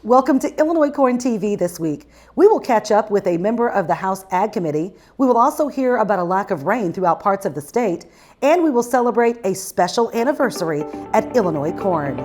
Welcome to ILLinoiscornTV this week. We will catch up with a member of the House Ag Committee. We will also hear about a lack of rain throughout parts of the state, and we will celebrate a special anniversary at Illinoiscorn.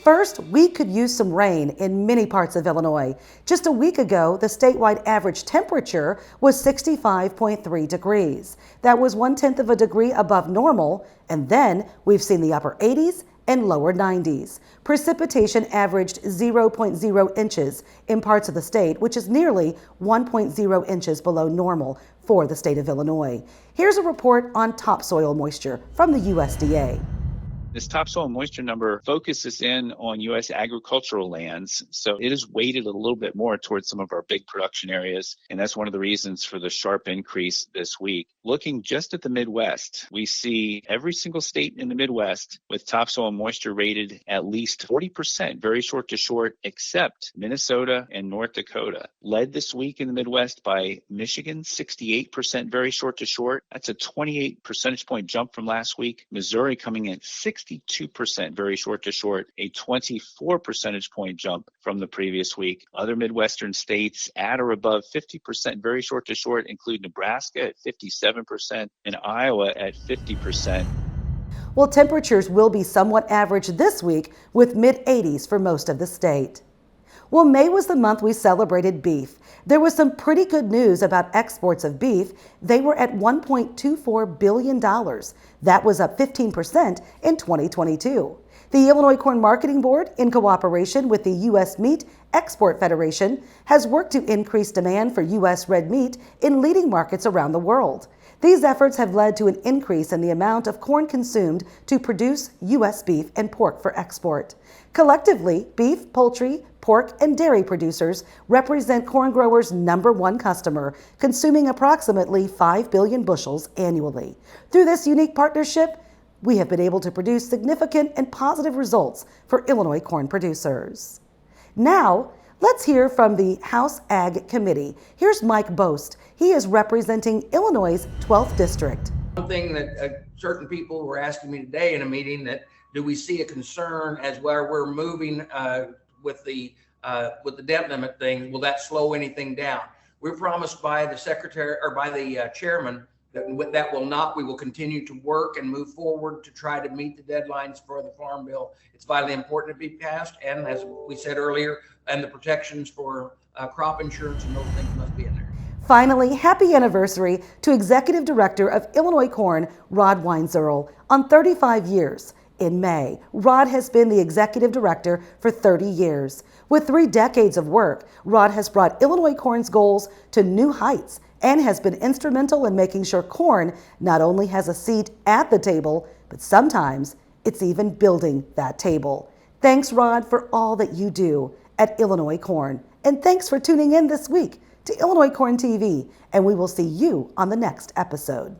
First, we could use some rain in many parts of Illinois. Just a week ago, the statewide average temperature was 65.3 degrees. That was 1/10 of a degree above normal, and then we've seen the upper 80s and lower 90s. Precipitation averaged 0.0 inches in parts of the state, which is nearly 1.0 inches below normal for the state of Illinois. Here's a report on topsoil moisture from the USDA. This topsoil moisture number focuses in on U.S. agricultural lands, so it is weighted a little bit more towards some of our big production areas, and that's one of the reasons for the sharp increase this week. Looking just at the Midwest, we see every single state in the Midwest with topsoil moisture rated at least 40%, very short to short, except Minnesota and North Dakota. Led this week in the Midwest by Michigan, 68% very short to short. That's a 28 percentage point jump from last week. Missouri coming in 62% very short to short, a 24 percentage point jump from the previous week. Other Midwestern states at or above 50% very short to short include Nebraska at 57% and Iowa at 50%. Well, temperatures will be somewhat average this week with mid-80s for most of the state. Well, May was the month we celebrated beef. There was some pretty good news about exports of beef. They were at $1.24 billion. That was up 15% in 2022. The Illinois Corn Marketing Board, in cooperation with the U.S. Meat Export Federation, has worked to increase demand for U.S. red meat in leading markets around the world. These efforts have led to an increase in the amount of corn consumed to produce U.S. beef and pork for export. Collectively, beef, poultry, pork, and dairy producers represent corn growers' #1 customer, consuming approximately 5 billion bushels annually. Through this unique partnership, we have been able to produce significant and positive results for Illinois corn producers. Now, let's hear from the House Ag Committee. Here's Mike Bost. He is representing Illinois' 12th District. One thing that certain people were asking me today in a meeting, that do we see a concern as where we're moving with the debt limit thing? Will that slow anything down? We're promised by the secretary or by the chairman that will not. We will continue to work and move forward to try to meet the deadlines for the farm bill. It's vitally important to be passed, and as we said earlier, and the protections for crop insurance and those things must be in there. Finally, happy anniversary to Executive Director of Illinoiscorn, Rod Weinzierl, on 35 years. In May, Rod has been the executive director for 30 years. With 3 decades of work, Rod has brought Illinoiscorn's goals to new heights and has been instrumental in making sure corn not only has a seat at the table, but sometimes it's even building that table. Thanks, Rod, for all that you do at Illinoiscorn. And thanks for tuning in this week to ILLinoiscornTV, and we will see you on the next episode.